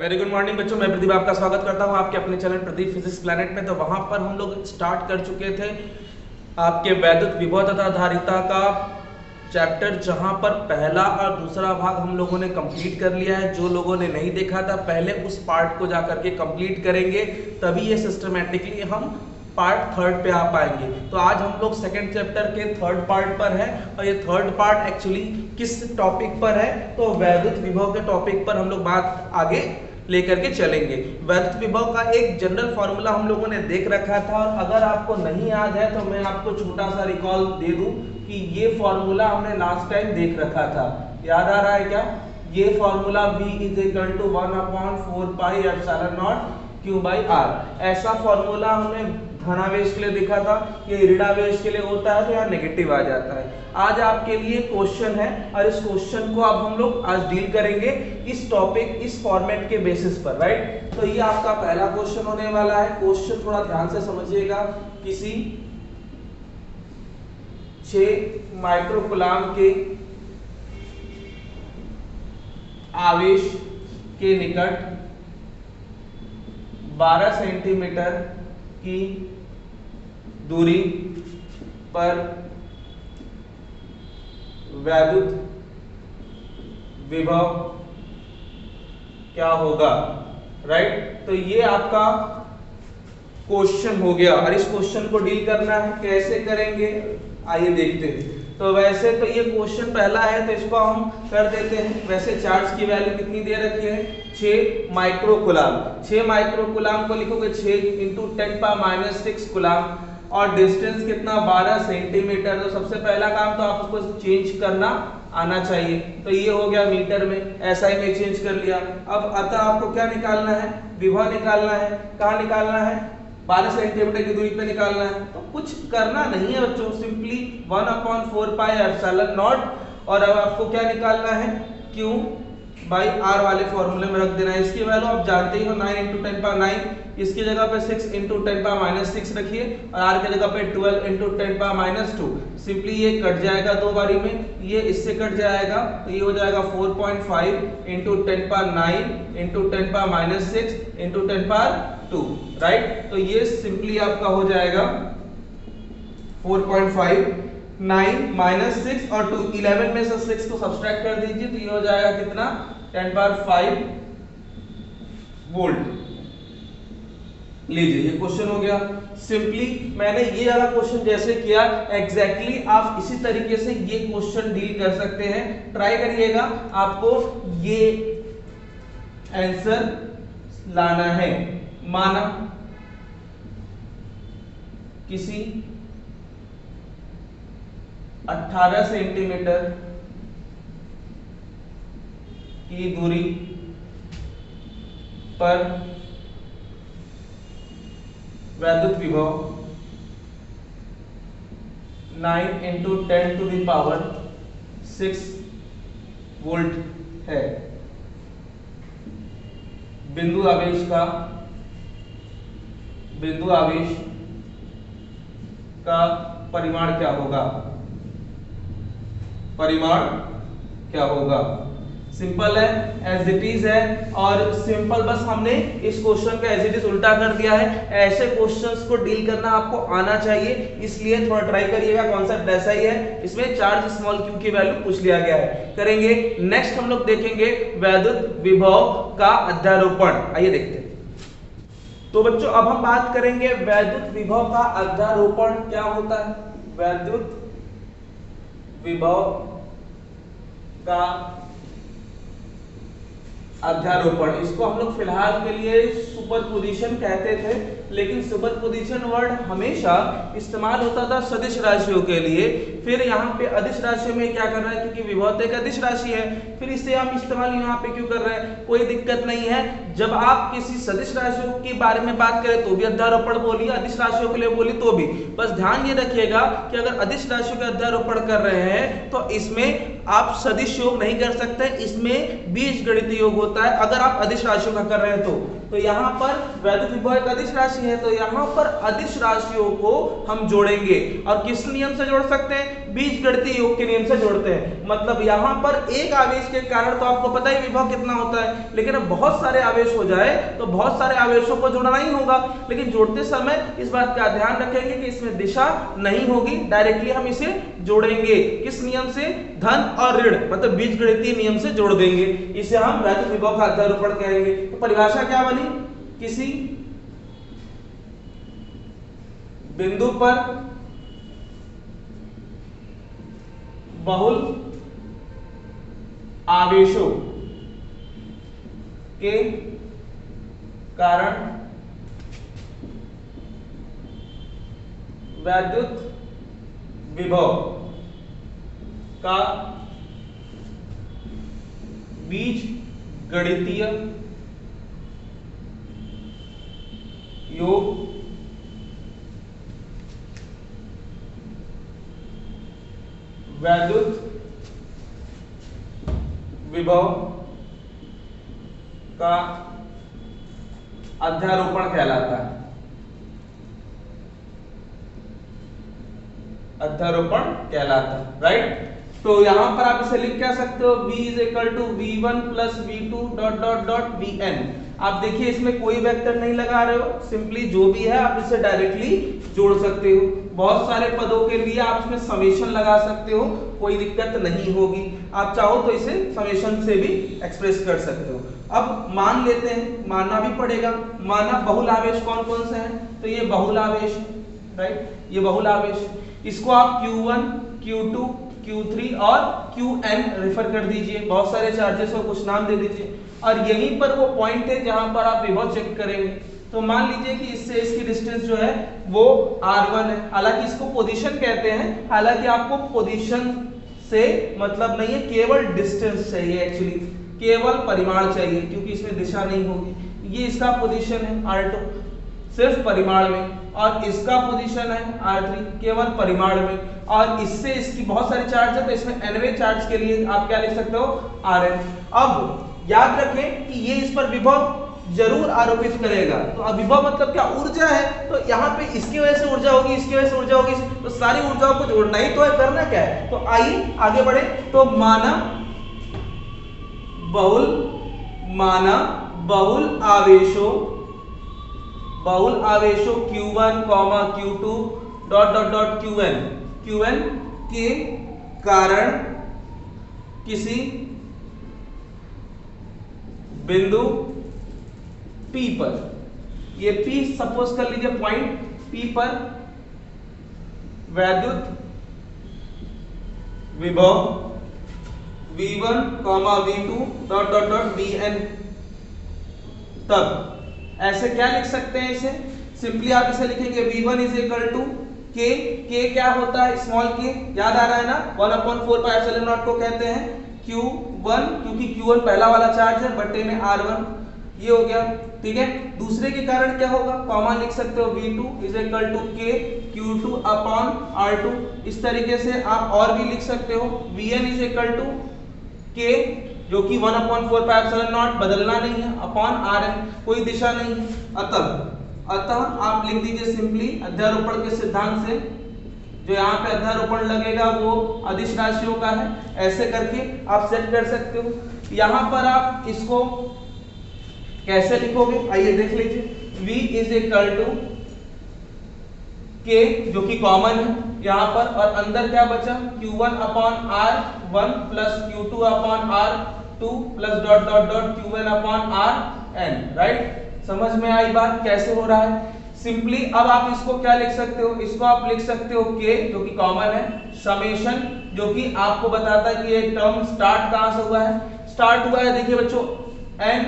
Very good morning बच्चों, मैं प्रदीप आपका स्वागत करता हूं आपके अपने चैनल प्रदीप फिजिक्स प्लैनेट में। तो वहां पर हम लोग स्टार्ट कर चुके थे आपके वैद्युत विभव तथा धारिता का चैप्टर, जहां पर पहला और दूसरा भाग हम लोगों ने कंप्लीट कर लिया है। जो लोगों ने नहीं देखा था पहले उस पार्ट को जाकर के कंप्लीट करेंगे, तभी ये सिस्टमेटिकली हम पार्ट थर्ड पे आ पाएंगे। तो आज हम लोग सेकंड चैप्टर के थर्ड पार्ट पर है, और ये थर्ड पार्ट एक्चुअली किस टॉपिक पर है, तो वैद्युत विभव के टॉपिक पर हम लोग बात आगे लेकर के चलेंगे। वैद्युत विभव का एक जनरल फॉर्मूला हम लोगों ने देख रखा था, और अगर आपको नहीं याद है तो मैं आपको छोटा सा रिकॉल दे दूं कि ये फॉर्मूला हमने लास्ट टाइम देख रखा था। याद आ रहा है क्या? ये formula V is equal to 1/4 pi epsilon naught Q by R, ऐसा फॉर्मूला हमने धनावेश के लिए देखा था। ये ऋणावेश के लिए होता है तो यहाँ नेगेटिव आ जाता है। आज आपके लिए क्वेश्चन है, और इस क्वेश्चन को अब हम लोग आज डील करेंगे इस टॉपिक, इस फॉर्मेट के बेसिस पर, राइट। तो ये आपका पहला क्वेश्चन होने वाला है। क्वेश्चन थोड़ा ध्यान से समझिएगा। किसी 6 माइक्रोकूलाम के आवेश के निकट 12 सेंटीमीटर की दूरी पर वैद्युत विभव क्या होगा, राइट। तो ये आपका क्वेश्चन हो गया, और इस क्वेश्चन को डील करना है। कैसे करेंगे आइए देखते हैं। तो वैसे तो ये क्वेश्चन पहला है तो इसको हम कर देते हैं। वैसे चार्ज की वैल्यू कितनी दे रखी है? 6 माइक्रोकूलाम। 6 माइक्रोकूलाम को लिखोगे 6 × 10⁻⁶ कूलाम, और डिस्टेंस कितना? 12 सेंटीमीटर। तो सबसे पहला काम तो आप उसको चेंज करना आना चाहिए। तो ये हो गया मीटर में, ऐसा ही मैं चेंज कर लिया। अब अतः आपको क्या निकालना है? विभव निकालना है। कहाँ निकालना है? 12 सेंटीमीटर की दूरी पे निकालना है। तो कुछ करना नहीं है बच्चों, सिंपली 1/4 पाई एप्सिलॉन नॉट, और अब आपको क्या निकालना है? Q बाई R वाले फॉर्मूले में रख देना है। इसकी वैल्यू आप जानते ही हो, 9 × 10⁻9। इसकी जगह पे 6 × 10⁻6 रखिए, और R की जगह पे 12 × 10⁻2। सिंपली ये कट जाएगा दो बारी में, ये इससे कट जाएगा, तो ये हो जाएगा 4.5 × 10⁻9 × 10⁻6 × 10⁻2, राइट। तो ये सिंपली आपका हो जाएगा 4.5, 9 - 6 और 2, 11 में से 6 को सब्सट्रैक्ट कर दीजिए, तो ये हो जाएगा कितना? 10⁵ वोल्ट। लीजिए ये क्वेश्चन हो गया। सिंपली मैंने ये वाला क्वेश्चन जैसे किया, एग्जैक्टली आप इसी तरीके से ये क्वेश्चन डील कर सकते हैं। ट्राई करिएगा, आपको ये आंसर लाना है। माना किसी 18 सेंटीमीटर की दूरी पर वैद्युत विभव 9 × 10⁶ वोल्ट है। बिंदु आवेश का परिमाण क्या होगा? सिंपल है, एज इट इज है, और सिंपल बस हमने इस क्वेश्चन का एज इट इज उल्टा कर दिया है। ऐसे क्वेश्चंस को डील करना आपको आना चाहिए, इसलिए थोड़ा ट्राई करिएगा। कॉन्सेप्ट ऐसा ही है, इसमें चार्ज स्मॉल q की वैल्यू पूछ लिया गया है। करेंगे। नेक्स्ट हम लोग देखेंगे वैद्युत विभव का अध्यारोपण। आइए देखते हैं। तो बच्चों अब हम बात करेंगे वैद्युत विभव का अध्यारोपण क्या होता है। वैद्युत विभव का अध्यारोपण, इसको हम लोग फिलहाल के लिए सुपरपोजिशन कहते थे, लेकिन सुपरपोजिशन वर्ड हमेशा इस्तेमाल होता था सदिश राशियों के लिए। फिर यहाँ पे अदिश राशियों में क्या कर रहा है, क्योंकि विभव एक अदिश राशि है, फिर इसे हम इस्तेमाल यहाँ पे क्यों कर रहे हैं? कोई दिक्कत नहीं है। जब आप किसी सदिश राशियों के बारे में बात करें तो भी अध्यारोपण बोलिए, अदिश राशियों के लिए बोली तो भी। बस ध्यान ये रखिएगा कि अगर अदिश राशियों का अध्यारोपण कर रहे हैं तो इसमें आप सदिश योग नहीं कर सकते, इसमें बीजगणितीय योग होता है। अगर आप अदिश राशियों का कर रहे हैं तो यहाँ पर वैद्युत विभव एक अदिश राशि है, तो यहाँ पर अदिश राशियों को हम जोड़ेंगे और किस नियम से जोड़ सकते हैं, बीजगणितीय योग के नियम से जोड़ते हैं। मतलब यहाँ पर एक आवेश के कारण तो आपको पता ही विभव कितना होता है, लेकिन अब बहुत सारे आवेश हो जाए तो बहुत सारे आवेशों को जोड़ना ही होगा, लेकिन जोड़ते समय इस बात का ध्यान रखेंगे कि इसमें दिशा नहीं होगी, डायरेक्टली हम इसे जोड़ेंगे किस नियम से, धन और ऋण मतलब बीजगणितीय नियम से जोड़ देंगे, इसे हम वैद्युत विभव का अध्यारोपण कहेंगे। तो परिभाषा क्या बनी, किसी बिंदु पर बहुल आवेशों के कारण वैद्युत विभव का बीजगणितीय योग वैद्युत विभव का अध्यारोपण कहलाता है। अध्यारोपण कहलाता है, राइट। तो यहां पर आप इसे लिख क्या सकते हो, B is equal to V1 plus V2 dot dot dot Vn। आप देखिए इसमें कोई वेक्टर नहीं लगा रहे हो, सिंपली जो भी है आप इसे डायरेक्टली जोड़ सकते हो। बहुत सारे पदों के लिए आप इसमें समेशन लगा सकते हो, कोई दिक्कत नहीं होगी। आप चाहो तो इसे समेशन से भी एक्सप्रेस कर सकते हो। अब मान लेते हैं, मानना भी पड़ेगा, माना बहुल आवेश कौन कौन से हैं, तो ये बहुल आवेश है, राइट, ये बहुल आवेश। इसको आप Q1, Q2, Q3 और Qn रेफर कर दीजिए, बहुत सारे चार्जेस को कुछ नाम दे दीजिए, और यहीं पर वो पॉइंट है जहां पर आप विभव चेक करेंगे। तो मान लीजिए कि इससे इसकी डिस्टेंस जो है वो R1 है, हालांकि इसको पोजीशन कहते हैं, हालांकि आपको पोजीशन से मतलब नहीं है, केवल डिस्टेंस चाहिए, एक्चुअली केवल परिमाण चाहिए, क्योंकि इसमें दिशा नहीं होगी। ये इसका पोजीशन है R2 सिर्फ परिमाण में, और इसका पोजीशन है R3 केवल परिमाण में, और इससे इसकी बहुत सारे चार्ज है, तो इसमें nवें चार्ज के लिए आप क्या लिख सकते हो, Rn। अब याद रखें कि ये इस पर विभव जरूर आरोपित करेगा, तो विभव मतलब क्या, ऊर्जा है, तो यहाँ पे इसकी वजह से ऊर्जा होगी, इसकी वजह से ऊर्जा होगी, तो सारी ऊर्जाओं को जोड़ना ही तो है, करना क्या है। तो आइए आगे बढ़े। तो माना बहुल आवेशों Q1, Q2 dot dot dot Qn के कारण किसी बिंदु P पर, ये P सपोज कर लीजिए पॉइंट P पर वैद्युत विभव V1, V2 dot dot dot Vn, तब ऐसे क्या लिख सकते हैं, इसे सिंपली आप इसे लिखेंगे V1 is equal to K। K क्या होता है, स्मॉल k, याद आ रहा है ना, 1/4 पाई एप्सिलॉन नॉट को कहते हैं Q1, क्योंकि Q1 पहला वाला चार्ज है, बटे में R1, ये हो गया, ठीक है। दूसरे के कारण क्या होगा, कॉमा लिख सकते हो V2 is equal to K Q2 upon R2। इस तरीके से आप और भी लिख सकते हो, Vn is equal to K जो कि 1/4 पाई एप्सिलॉन नॉट, बदलना नहीं है, अपॉन Rn, कोई दिशा नहीं है। अतः आप लिख दीजिए सिंपली अध्यारोपण के सिद्धांत से, जो यहाँ पे अध्यारोपण लगेगा वो अदिश राशियों का है, ऐसे करके आप सेट कर सकते हो। यहाँ पर आप इसको कैसे लिखोगे, आइए देख लीजिए। V is equal to K जो कि कॉमन है यहाँ पर, और अंदर क्या बचा, Q1 upon R1 plus Q2 upon R2 plus dot dot dot Qn upon Rn, right. समझ में आई बात कैसे हो रहा है। सिंपली अब आप इसको क्या लिख सकते हो, इसको आप लिख सकते हो K जो कि कॉमन है, समेशन जो कि आपको बताता है कि ये टर्म स्टार्ट कहां से हुआ है, स्टार्ट हुआ है देखिए बच्चों n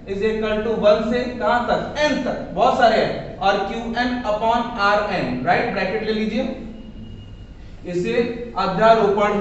इज इक्वल टू 1 से कहां तक, n तक, बहुत सारे हैं, और Qn upon Rn, right, bracket ले लीजिए। इसे अध्यारोपण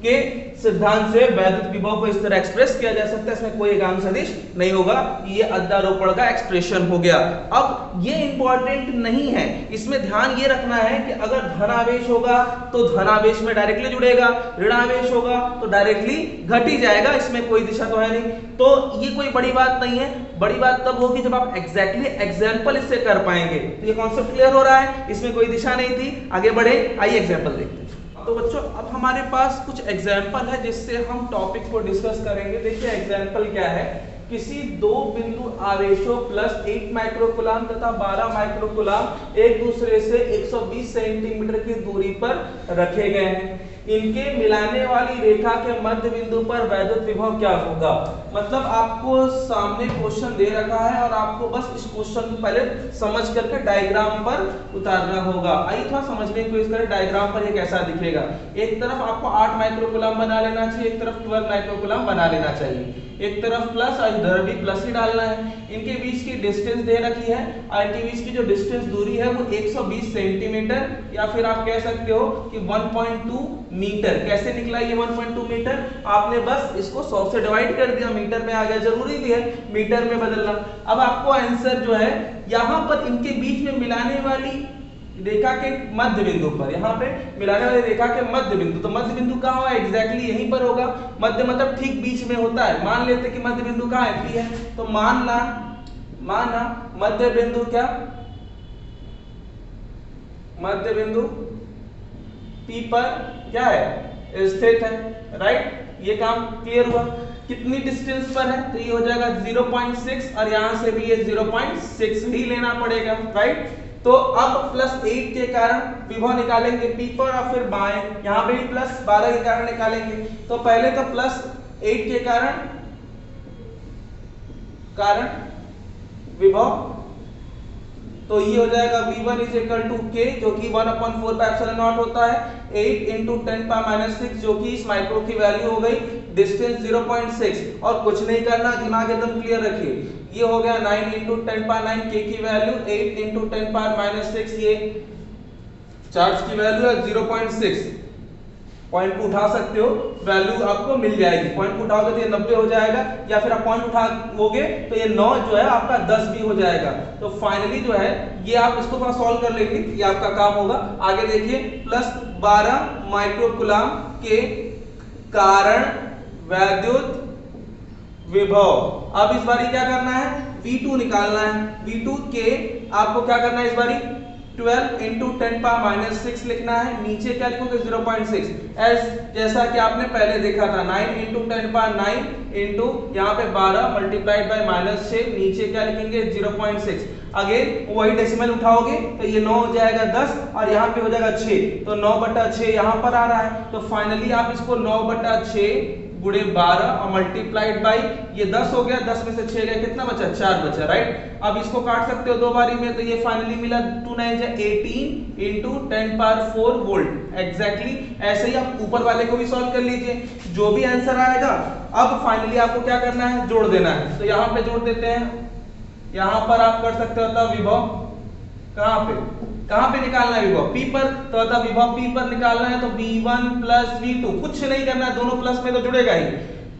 के सिद्धांत से वैद्युत विभव को इस तरह एक्सप्रेस किया जा सकता है, इसमें कोई एकांक सदिश नहीं होगा, ये अध्यारोपण का एक्सप्रेशन हो गया। अब ये इंपॉर्टेंट नहीं है, इसमें ध्यान ये रखना है कि अगर धनावेश होगा तो धनावेश में डायरेक्टली जुड़ेगा, ऋणावेश होगा तो डायरेक्टली घट ही जाएगा, इसमें कोई दिशा तो है नहीं। तो ये कोई बड़ी बात नहीं है, बड़ी बात तब होगी जब आप एग्जैक्टली एग्जाम्पल इससे कर पाएंगे। तो ये कॉन्सेप्ट क्लियर हो रहा है, इसमें कोई दिशा नहीं थी। आगे बढ़े, आइए एग्जाम्पल देखते हैं। तो बच्चों अब हमारे पास कुछ एग्जाम्पल है जिससे हम टॉपिक को डिस्कस करेंगे। देखिए एग्जाम्पल क्या है, किसी दो बिंदु आवेशों प्लस 8 माइक्रोकूलम तथा 12 माइक्रोकूलम एक दूसरे से 120 सेंटीमीटर की दूरी पर रखे गए हैं। इनके मिलाने वाली रेखा के मध्य बिंदु पर वैद्युत विभव क्या होगा। मतलब आपको सामने क्वेश्चन दे रखा है और आपको बस इस क्वेश्चन को पहले समझ करके डायग्राम पर उतारना होगा। आइए थोड़ा समझने की कोशिश करें डायग्राम पर ये कैसा दिखेगा। एक तरफ आपको 8 माइक्रोकूलम बना लेना चाहिए, एक तरफ 12 माइक्रोकूलम बना लेना चाहिए, एक तरफ प्लस और इधर भी प्लस ही डालना है। इनके बीच की डिस्टेंस दे रखी है और इनके बीच की जो डिस्टेंस दूरी है वो 120 सेंटीमीटर या फिर आप कह सकते हो कि 1.2 मीटर। कैसे निकला ये 1.2 मीटर, आपने बस इसको 100 से डिवाइड कर दिया, मीटर में आ गया, जरूरी भी है मीटर में बदलना। अब आपको आंसर जो है यहाँ पर इनके बीच में मिलाने वाली रेखा के मध्य बिंदु पर, यहाँ पे मिलाने वाली रेखा के मध्य बिंदु, तो मध्य बिंदु कहाँ होगा, एग्जैक्टली यहीं पर होगा। मध्य मतलब ठीक बीच में होता है। मान लेते कि मध्य बिंदु कहाँ है, पी है, तो माना मध्य बिंदु क्या, मध्य बिंदु पी पर क्या है, स्थित है, राइट। ये काम क्लियर हुआ। कितनी डिस्टेंस पर है, तो ये हो जाएगा 0.6 और यहां से भी ये 0.6 ही लेना पड़ेगा, राइट। तो अब +8 के कारण विभव निकालेंगे पी पर और फिर बाएं, यहाँ पे भी +12 के कारण निकालेंगे। तो पहले तो +8 के कारण विभव, तो ये हो जाएगा V1 = K जो कि 1/4πε0 होता है, 8 × 10⁻⁶ जो कि इस माइक्रो की वैल्यू हो गई, डिस्टेंस 0.6 और कुछ नहीं करना, दिमाग एकदम क्लियर रखिए। ये हो गया 9 × 10⁹ K की वैल्यू, 8 × 10⁻⁶ ये चार्ज की वैल्यू है 0.6। पॉइंट को उठा सकते हो, वैल्यू आपको मिल जाएगी। पॉइंट को उठाओगे तो ये 90 हो जाएगा, या फिर आप पॉइंट उठाओगे तो ये 9 जो है आपका 10 भी हो जाएगा। तो फाइनली जो है ये आप इसको थोड़ा सॉल्व कर लेंगे, ये आपका काम होगा। आगे देखिए, +12 माइक्रोकूलम के कारण वैद्युत विभव। अब इस बारी क्या करना है, V2 निकालना है। V2 के आपको क्या करना है इस बारी, 12 × 10⁻⁶ लिखना है, नीचे क्या लिखोगे 0.6, एस जैसा कि आपने पहले देखा था, 9 × 10⁹ इंटू यहाँ पे 12 × -6, नीचे क्या लिखेंगे 0.6। अगेन वही डेसिमल उठाओगे तो ये 9 हो जाएगा 10 और यहाँ पे हो जाएगा 6, तो 9/6 यहाँ पर आ रहा है। तो फाइनली आप इसको 9/6 गुणे 12 और मल्टीप्लाइड बाई ये 10 हो गया, 10 में से 6 गया, कितना बचा, 4 बचा, राइट। अब इसको काट सकते हो दो बारी में, तो ये फाइनली मिला 2 9 18 × 10⁴ वोल्ट। एग्जैक्टली ऐसे ही आप ऊपर वाले को भी सॉल्व कर लीजिए, जो भी आंसर आएगा। अब फाइनली आपको क्या करना है, जोड़ देना है। तो यहाँ पे जोड़ देते हैं, यहाँ पर आप कर सकते हो विभव कहाँ पे निकालना है, विभव P पर, तो विभव P पर निकालना है। तो V1 + V2 कुछ नहीं करना है, दोनों प्लस में तो जुड़ेगा ही।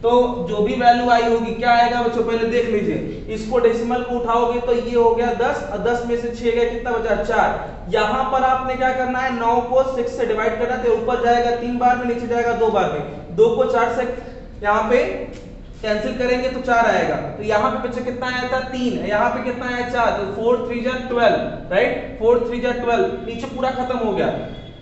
तो जो भी वैल्यू आई होगी, क्या आएगा बच्चों पहले देख लीजिए। इसको डेसिमल को उठाओगे तो ये हो गया 10 और 10 में से 6 गया, कितना बचा 4। यहाँ पर आपने क्या करना है, 9 को 6 से डिवाइड करना, तो ऊपर जाएगा 3 बार में, नीचे जाएगा 2 बार में। 2 को 4 से यहाँ पे कैंसिल करेंगे तो 4 आएगा। तो यहाँ पे बच्चे कितना आया था, 3, यहाँ पे कितना आया 4, तो 4 3 जा 12, राइट। 4 3 जा 12, नीचे पूरा खत्म हो गया।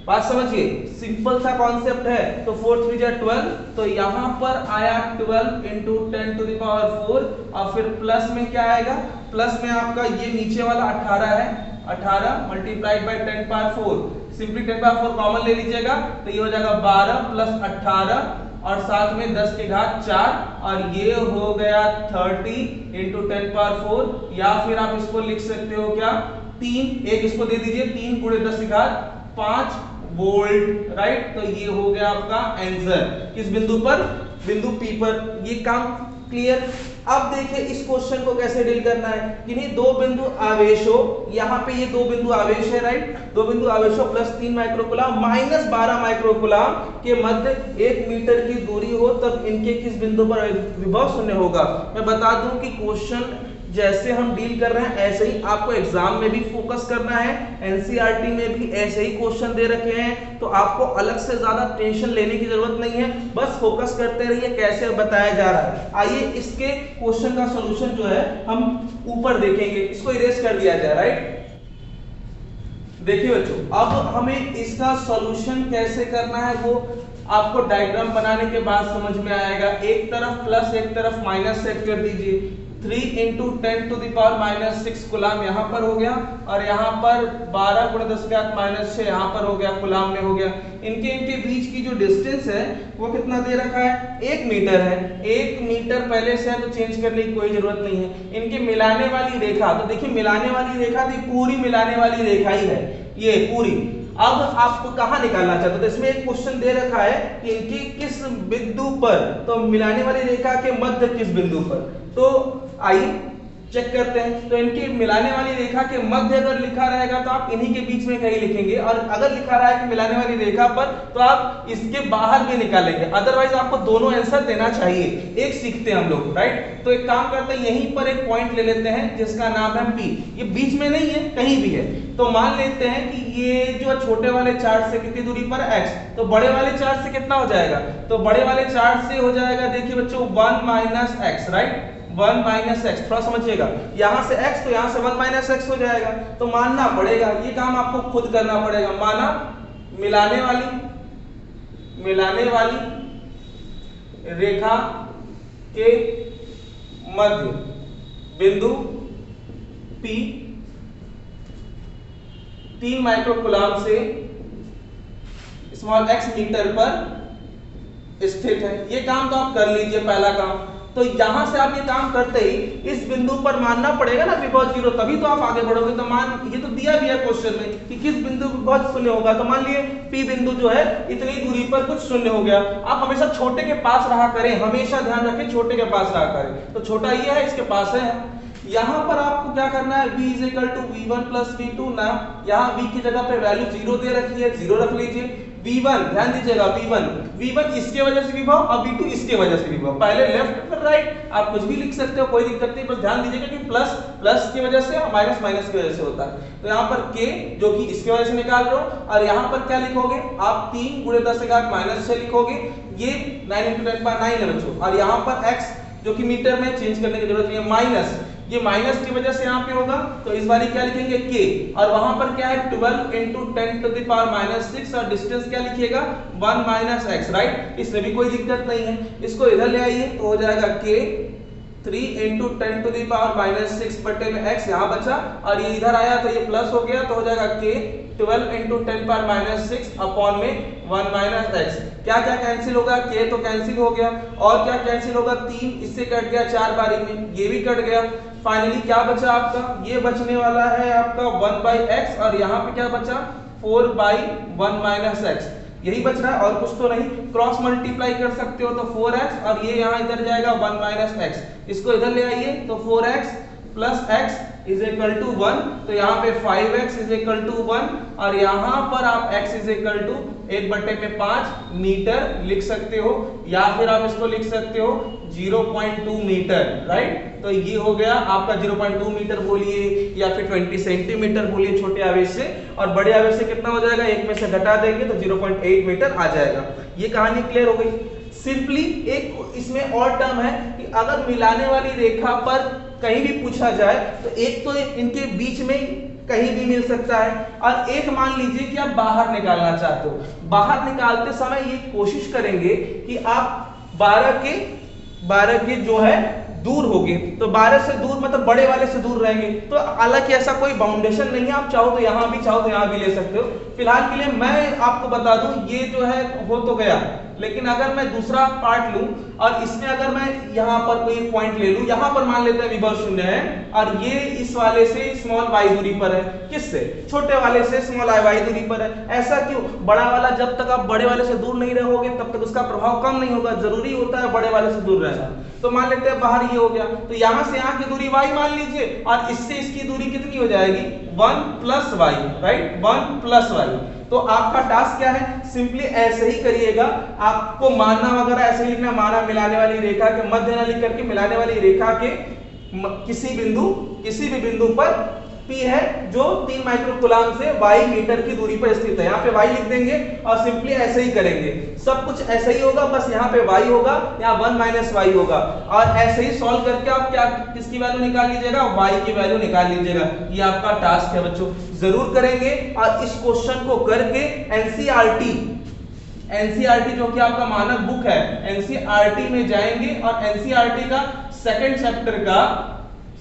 बात समझिए, सिंपल सा कॉन्सेप्ट है। तो 4 3 जा 12, तो यहाँ पर आया 12 × 10⁴ और फिर प्लस में क्या आएगा, प्लस में आपका ये नीचे वाला 18 है, 18 मल्टीप्लाइड बाई 10⁴, सिंपली 10⁴ कॉमन ले लीजिएगा, तो ये हो जाएगा 12 + 18 और साथ में 10 की घात 4 और ये हो गया 30 × 10⁴, या फिर आप इसको लिख सकते हो क्या, 3, एक इसको दे दीजिए, 3 × 10 की घात 5 वोल्ट, राइट। तो ये हो गया आपका आंसर, किस बिंदु पर, बिंदु P पर। ये काम क्लियर। अब देखिए इस क्वेश्चन को कैसे डील करना है कि नहीं, दो बिंदु आवेश हो, यहाँ पे ये दो बिंदु आवेश है, राइट, दो बिंदु आवेश हो प्लस 3 माइक्रोकूलम माइनस 12 माइक्रोकूलम के मध्य 1 मीटर की दूरी हो, तब इनके किस बिंदु पर विभव शून्य होगा। मैं बता दूं कि क्वेश्चन जैसे हम डील कर रहे हैं ऐसे ही आपको एग्जाम में भी फोकस करना है, एनसीईआरटी में भी ऐसे ही क्वेश्चन दे रखे हैं, तो आपको अलग से ज्यादा टेंशन लेने की जरूरत नहीं है, बस फोकस करते रहिए कैसे बताया जा रहा है। आइए इसके क्वेश्चन का सॉल्यूशन जो है हम ऊपर देखेंगे, इसको इरेज कर दिया जाए, राइट। देखिए बच्चों, अब हमें इसका सॉल्यूशन कैसे करना है वो आपको डायग्राम बनाने के बाद समझ में आएगा। एक तरफ प्लस एक तरफ माइनस सेट कर दीजिए। 3 × 10⁻⁻6 कूलम यहाँ पर हो गया, और यहाँ पर 12 × 10⁻⁻6 यहाँ पर हो गया, कूलम में हो गया। इनके बीच की जो डिस्टेंस है वो कितना दे रखा है, 1 मीटर है। 1 मीटर पहले से है तो चेंज करने की कोई जरूरत नहीं है। इनके मिलाने वाली रेखा, तो देखिए मिलाने वाली रेखा थी, पूरी मिलाने वाली रेखा ही है ये पूरी। अब आपको कहाँ निकालना चाहते हो, तो इसमें एक क्वेश्चन दे रखा है कि इनकी किस बिंदु पर, तो मिलाने वाली रेखा के मध्य किस बिंदु पर, तो आइए चेक करते हैं। तो इनकी मिलाने वाली रेखा के मध्य अगर लिखा रहेगा तो आप इन्हीं के बीच में कहीं लिखेंगे, और अगर लिखा रहा है कि मिलाने वाली रेखा पर तो आप इसके बाहर भी निकालेंगे, अदरवाइज आपको दोनों आंसर देना चाहिए। एक सीखते हैं हम लोग, राइट। तो एक काम करते हैं, यहीं पर एक पॉइंट ले लेते हैं जिसका नाम है P। ये बीच में नहीं है, कहीं भी है, तो मान लेते हैं कि ये जो छोटे वाले चार्ट से कितनी दूरी पर x, तो बड़े वाले चार्ट से कितना हो जाएगा, तो बड़े वाले चार्ट से हो जाएगा, देखिए बच्चों 1 - x, राइट, 1 - x। थोड़ा समझिएगा, यहां से x तो यहां से 1 - x हो जाएगा, तो मानना पड़ेगा, ये काम आपको खुद करना पड़ेगा। माना मिलाने वाली रेखा के मध्य बिंदु P 3 माइक्रोकूलम से स्मॉल x मीटर पर स्थित है। ये काम तो आप कर लीजिए, पहला काम। तो यहां से आप ये काम करते ही इस बिंदु पर मानना पड़ेगा ना विभव 0, तभी तो आप आगे बढ़ोगे। तो मान, ये तो दिया भी है क्वेश्चन में कि किस बिंदु पर विभव शून्य होगा, तो मान लिए P बिंदु जो है इतनी दूरी पर कुछ शून्य हो गया। आप हमेशा छोटे के पास रहा करें, हमेशा ध्यान रखें छोटे के पास रहा करें। तो छोटा ये है, इसके पास है। यहां पर आपको क्या करना है, v = v1 + v2 ना, यहां v की जगह पे वैल्यू 0 दे रखी है, 0 रख लीजिए। v1 ध्यान दीजिएगा, v1 इसके वजह से विभव और v2 इसके वजह से विभव, पहले लेफ्ट फिर राइट, आप कुछ भी लिख सकते हो, कोई दिक्कत नहीं, बस ध्यान दीजिएगा कि प्लस की वजह से और माइनस की वजह से होता है। तो यहाँ पर k जो कि इसके वजह से निकाल रहे हो, और यहाँ पर क्या लिखोगे आप, 3 × 10⁻⁻6 लिखोगे, ये 9 × 10⁻9 है बच्चों, और यहाँ पर x जो कि मीटर में चेंज करने की जरूरत नहीं है, माइनस, ये माइनस की वजह से यहाँ पे होगा, तो इस बारी क्या लिखेंगे k, और वहां पर क्या है 12 × 10⁻⁻6, और डिस्टेंस क्या लिखिएगा 1 - x, राइट। इसमें भी कोई दिक्कत नहीं है, इसको इधर ले आइए तो हो जाएगा k 3 × 10⁻6 बटे में x यहाँ बचा, और ये इधर आया तो ये प्लस हो गया, तो हो जाएगा k 12 × 10⁻6 अपॉन में 1 - x। क्या क्या कैंसिल होगा, k तो कैंसिल हो गया, और क्या कैंसिल होगा, 3 इससे कट गया 4 बारी में, ये भी कट गया। फाइनली क्या बचा आपका, ये बचने वाला है आपका 1/x, और यहाँ पे क्या बचा 4/1 - x, यही बच रहा है और कुछ तो नहीं। क्रॉस मल्टीप्लाई कर सकते हो तो 4x, और ये यहाँ इधर जाएगा 1 - x, इसको इधर ले आइए तो 4x + x = 1, तो यहाँ पे 5x = 1, और यहाँ पर आप x = 1/5 मीटर लिख सकते हो, या फिर आप इसको लिख सकते हो 0.2 मीटर, राइट। तो ये हो गया आपका 0.2 मीटर बोलिए, या फिर 20 सेंटीमीटर बोलिए छोटे आवेश से, और बड़े आवेश से कितना हो जाएगा, एक में से घटा देंगे तो 0.8 मीटर आ जाएगा। ये कहानी क्लियर हो गई। सिंपली एक इसमें और टर्म है कि अगर मिलाने वाली रेखा पर कहीं भी पूछा जाए तो एक तो इनके बीच में कहीं भी मिल सकता है, और एक मान लीजिए कि आप बाहर निकालना चाहते हो। बाहर निकालते समय ये कोशिश करेंगे कि आप 12 के जो है दूर होगे, तो 12 से दूर मतलब बड़े वाले से दूर रहेंगे। तो हालांकि ऐसा कोई बाउंडेशन नहीं है, आप चाहो तो यहाँ भी चाहो तो यहाँ भी ले सकते हो। फिलहाल के लिए मैं आपको बता दूं, ये जो है हो तो गया, लेकिन अगर मैं दूसरा पार्ट लूं और इसमें अगर मैं यहां पर कोई पॉइंट ले लूं, यहां पर मान लेते हैं विभव 0 है और ये इस वाले से स्मॉल y दूरी पर है, किससे, छोटे वाले से स्मॉल y दूरी पर है। ऐसा क्यों, बड़ा वाला जब तक आप बड़े वाले से दूर नहीं रहोगे तब तक उसका प्रभाव कम नहीं होगा, जरूरी होता है बड़े वाले से दूर रहना। तो मान लेते हैं बाहर ये हो गया, तो यहां से यहां की दूरी y मान लीजिए और इससे इसकी दूरी कितनी हो जाएगी 1 plus y, right, 1 plus y। तो आपका टास्क क्या है, सिंपली ऐसे ही करिएगा, आपको माना वगैरह ऐसे ही लिखना, माना मिलाने वाली रेखा के मध्य न लिख करके मिलाने वाली रेखा के किसी भी बिंदु पर P है जो 3 माइक्रोकूलम से y मीटर की दूरी पर स्थित है। यहाँ पे y लिख देंगे और सिंपली ऐसे ही करेंगे, सब कुछ ऐसे ही होगा, बस यहाँ पे y होगा, यहाँ 1 माइनस y होगा और ऐसे ही सॉल्व करके आप क्या किसकी वैल्यू निकाल लीजिएगा, y की वैल्यू निकाल लीजिएगा। ये आपका टास्क है बच्चों, जरूर करेंगे। और इस क्वेश्चन को करके एनसीईआरटी जो कि आपका मानक बुक है, एनसीईआरटी में जाएंगे और एनसीईआरटी का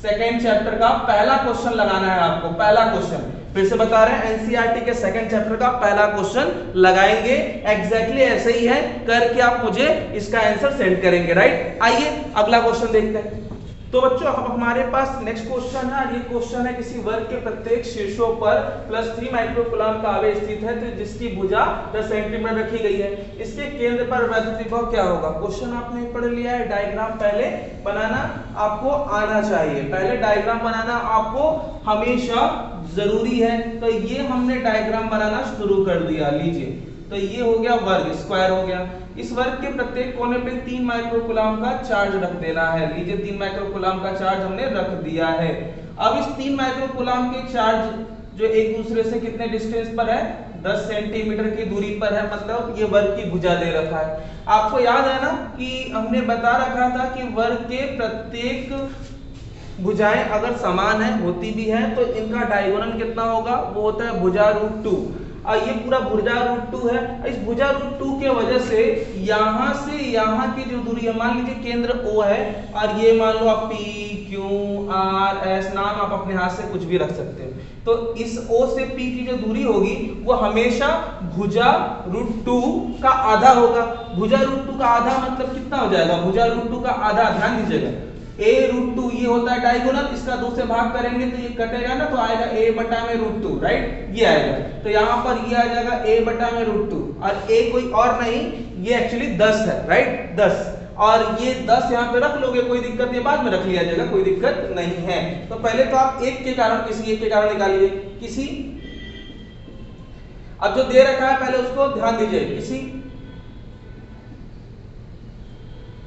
सेकंड चैप्टर का पहला क्वेश्चन लगाना है आपको। पहला क्वेश्चन फिर से बता रहे हैं, एनसीईआरटी के सेकंड चैप्टर का पहला क्वेश्चन लगाएंगे, एग्जैक्टली ऐसे ही है, करके आप मुझे इसका आंसर सेंड करेंगे, राइट। आइए अगला क्वेश्चन देखते हैं। तो बच्चों अब हमारे पास नेक्स्ट क्वेश्चन है, ये क्वेश्चन है किसी वर्ग के प्रत्येक शीर्षों पर +3 माइक्रोकूलम का आवेश स्थित है, तो जिसकी भुजा 10 सेंटीमीटर रखी गई है, इसके केंद्र पर वैद्युत विभव क्या होगा। क्वेश्चन आपने पढ़ लिया है, डायग्राम पहले बनाना आपको आना चाहिए, पहले डायग्राम बनाना आपको हमेशा जरूरी है। तो ये हमने डायग्राम बनाना शुरू कर दिया, लीजिए, तो ये हो गया वर्ग, स्क्वायर हो गया। इस वर्ग के प्रत्येक कोने पे 3 माइक्रोकूलम का चार्ज रख देना है, लीजिए 3 माइक्रोकूलम का चार्ज हमने रख दिया है। अब इस 3 माइक्रोकूलम के चार्ज जो एक दूसरे से कितने डिस्टेंस पर है, 10 सेंटीमीटर की दूरी पर है, मतलब ये वर्ग की भुजा दे रखा है। आपको याद है ना कि हमने बता रखा था कि वर्ग के प्रत्येक भुजाएं अगर समान है, होती भी है, तो इनका डायगोनल कितना होगा, वो होता है भुजा √2। और ये पूरा भुजा √2 है। इस भुजा √2 के वजह से यहाँ की जो दूरी है, मान लीजिए केंद्र O है और ये मान लो आप P, Q, R, S, नाम आप अपने हाथ से कुछ भी रख सकते हो। तो इस O से P की जो दूरी होगी वो हमेशा भुजा √2 का आधा होगा। भुजा √2 का आधा मतलब कितना हो जाएगा, भुजा √2 का आधा, ध्यान दीजिएगा, a √2 ये होता है डायगोनल, इसका 2 से भाग करेंगे तो ये कटेगा ना, तो आएगा a बटा में √2, राइट, ये आएगा। तो यहाँ पर ये आ जाएगा a बटा में √2 और a कोई और नहीं, ये एक्चुअली 10 है, राइट, 10, और ये 10 यहाँ पे रख लोगे, कोई दिक्कत नहीं, बाद में रख लिया जाएगा, कोई दिक्कत नहीं है। तो पहले तो आप एक के कारण किसी एक के कारण निकालिए, किसी, अब जो दे रखा है पहले उसको ध्यान दीजिए, किसी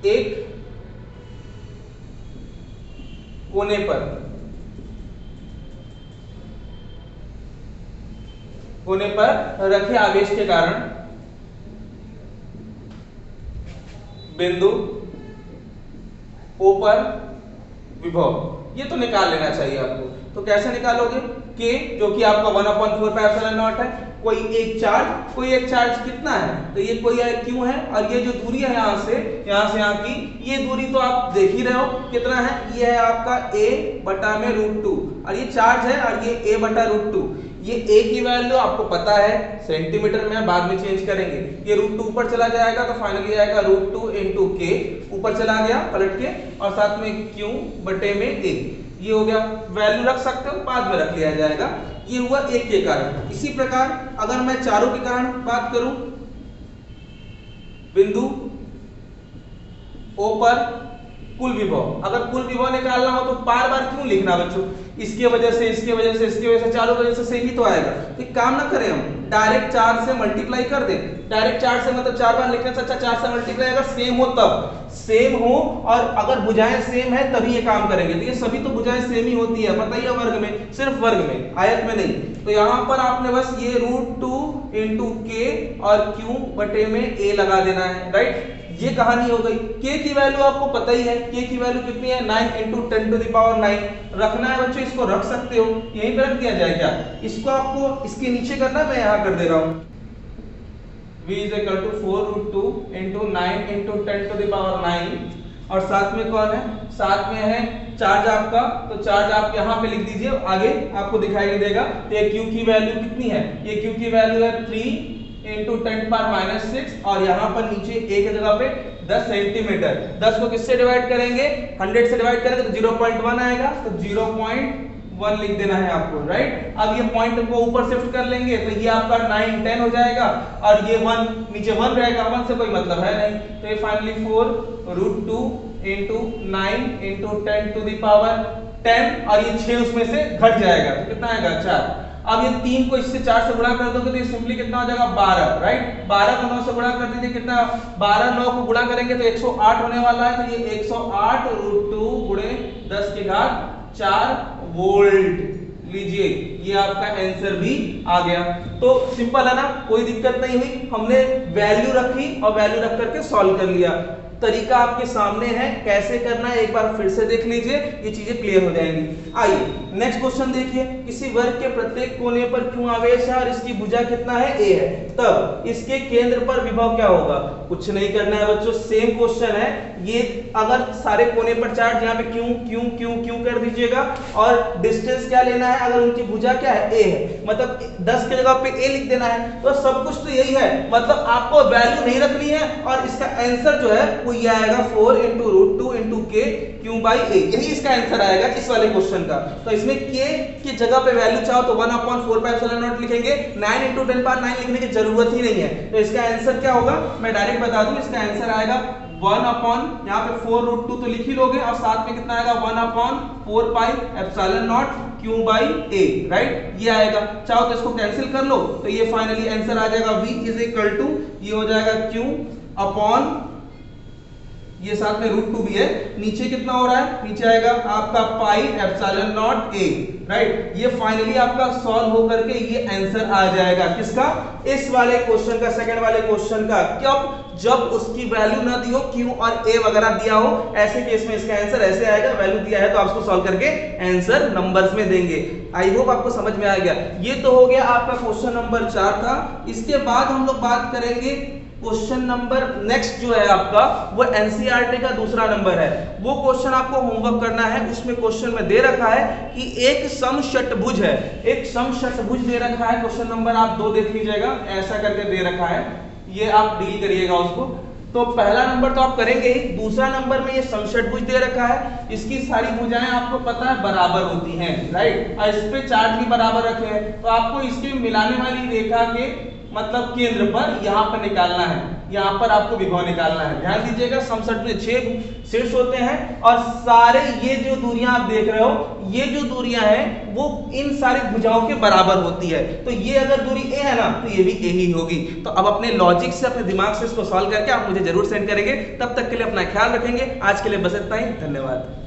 एक कोने पर रखे आवेश के कारण बिंदु O पर विभव, ये तो निकाल लेना चाहिए आपको। तो कैसे निकालोगे, K जो कि आपका 1/4πε0 है, कोई एक चार्ज कितना है, तो ये कोई Q है, और ये जो दूरी है यहाँ से यहाँ की, ये दूरी तो आप देख ही रहे हो कितना है, ये है आपका a बटा में √2 और ये चार्ज है और ये a बटा √2। ये a की वैल्यू आपको पता है सेंटीमीटर में, बाद में चेंज करेंगे। ये √2 ऊपर चला जाएगा तो फाइनली आएगा √2 × k, ऊपर चला गया पलट के, और साथ में q बटे में a, ये हो गया। वैल्यू रख सकते हो, बाद में रख लिया जाएगा। ये हुआ एक के कारण। इसी प्रकार अगर मैं चारों के कारण बात करूं, बिंदु O पर कुल विभव, अगर कुल विभव निकालना हो तो बार बार क्यों लिखना बच्चों, इसके वजह से चारों वजह से सेम ही तो आएगा। तो काम ना करें, हम डायरेक्ट 4 से मल्टीप्लाई कर दें। डायरेक्ट 4 से मतलब 4 बार लिखने से अच्छा 4 से मल्टीप्लाई, अगर सेम हो तब, सेम हो और अगर भुजाएं सेम है तभी ये काम करेंगे। तो ये सभी तो भुजाएं सेम ही होती है, पता ही है, वर्ग में, सिर्फ वर्ग में, आयत में नहीं। तो यहाँ पर आपने बस ये √2 × k और q बटे में a लगा देना है, राइट। ये कहानी हो गई। k की वैल्यू आपको पता ही है, k की वैल्यू कितनी है, 9 × 10⁹ रखना है बच्चों, इसको रख सकते हो, यहीं पे रख दिया जाए क्या, इसको आपको इसके नीचे करना, मैं यहाँ कर दे रहा हूँ। v = 4√2 × 9 × 10⁹ और साथ में कौन है, साथ में है चार्ज आपका, तो चार्ज आप यहाँ पे लिख दीजिए, आगे आपको दिखाई देगा। तो ये Q की वैल्यू कितनी है, ये Q की वैल्यू है 3 इंटू 10⁻�6 और यहाँ पर नीचे एक जगह पे 10 सेंटीमीटर। 10 को किससे डिवाइड करेंगे, 100 से डिवाइड करेंगे तो 0.1 आएगा, तो 0.1 लिख देना है आपको, राइट। अब ये पॉइंट को ऊपर शिफ्ट कर लेंगे तो ये आपका 9 10 हो जाएगा और ये 1 नीचे 1 रहेगा, 1 से कोई मतलब है नहीं, तो ये finally 4√2 into 9 into 10 to the power 10 और ये 6 उसमें से घट जाएगा तो कितना आएगा 4। अब ये 3 को इससे 4 से गुणा कर दोगे तो ये सिंपली कितना हो जाएगा 12, राइट। 12 को 9 से गुणा कर दीजिए, कितना 12 9 को गुणा करेंगे तो 108 होने वाला है, तो ये 108√2 गुणे 10 की घात 4 वोल्ट। लीजिए ये आपका आंसर भी आ गया। तो सिंपल है ना, कोई दिक्कत नहीं हुई, हमने वैल्यू रखी और वैल्यू रख करके सॉल्व कर लिया। तरीका आपके सामने है, कैसे करना है एक बार फिर से देख लीजिए, ये चीजें क्लियर हो जाएंगी। आइए नेक्स्ट क्वेश्चन देखिए, किसी वर्ग के प्रत्येक कोने पर Q आवेश है और इसकी भुजा कितना है A है, तब इसके केंद्र पर विभव क्या होगा। कुछ नहीं करना है बच्चों, सेम क्वेश्चन है ये। अगर सारे कोने पर चार्ज यहाँ पे Q Q Q Q कर दीजिएगा और डिस्टेंस क्या लेना है, अगर उनकी भुजा क्या है A है, मतलब 10 की जगह पे A लिख देना है, तो सब कुछ तो यही है, मतलब आपको वैल्यू नहीं रखनी है और इसका आंसर जो है वो ये आएगा 4 into √2 into K Q by A, यही इसका आंसर आएगा इस वाले क्वेश्चन का। तो इसमें K की जगह पे वैल्यू चाहो तो 1/4πε0 लिखेंगे, 9 इंटू 10⁻9 लिखने की जरूरत ही नहीं है। तो इसका आंसर क्या होगा मैं डायरेक्ट बता दूं, इसका आंसर आएगा 1 यहाँ पे 4√2 तो लिख ही लोगे और साथ में कितना आएगा 1/4πε0 Q बाई A, राइट, ये आएगा। चाहो तो इसको कैंसिल कर लो तो ये फाइनली आंसर आ जाएगा V इज इक्वल टू, ये हो जाएगा Q अपॉन, ये साथ में √2 भी है, नीचे कितना हो रहा है, नीचे आएगा आपका πε0A, राइट। ये फाइनली आपका सॉल्व होकर के ये आंसर आ जाएगा किसका, इस वाले क्वेश्चन का, सेकंड वाले क्वेश्चन का। कब, जब उसकी वैल्यू ना दी हो, Q और A वगैरह दिया हो, ऐसे केस में इसका आंसर ऐसे आएगा। वैल्यू दिया है तो आप उसको सॉल्व करके आंसर नंबर्स में देंगे। आई होप आपको समझ में आ गया। ये तो हो गया आपका क्वेश्चन नंबर 4 था। इसके बाद हम लोग बात करेंगे क्वेश्चन नंबर नेक्स्ट जो है आपका, वो एनसीईआरटी का दूसरा नंबर है। वो क्वेश्चन आपको होमवर्क करना है। उसमें क्वेश्चन में दे रखा है कि एक समषटभुज है, एक समषटभुज दे रखा है। क्वेश्चन नंबर आप 2 देख लीजिएगा, ऐसा करके दे रखा है, ये आप डील करिएगा उसको। तो पहला नंबर तो आप करेंगे ही, दूसरा नंबर में ये समषटभुज दे रखा है, इसकी सारी भुजाएं आपको पता है बराबर होती हैं, राइट, और इस पे चार्ज भी बराबर रखे हैं। तो आपको इसके मिलाने वाली रेखा के मतलब केंद्र पर यहाँ पर निकालना है, यहाँ पर आपको विभव निकालना है। ध्यान दीजिएगा, समषटभुज 6 शीर्ष होते हैं और सारे ये जो दूरियां आप देख रहे हो, ये जो दूरियां हैं वो इन सारी भुजाओं के बराबर होती है। तो ये अगर दूरी A है ना तो ये भी A ही होगी। तो अब अपने लॉजिक से, अपने दिमाग से इसको सॉल्व करके आप मुझे जरूर सेंड करेंगे। तब तक के लिए अपना ख्याल रखेंगे। आज के लिए बस इतना ही, धन्यवाद।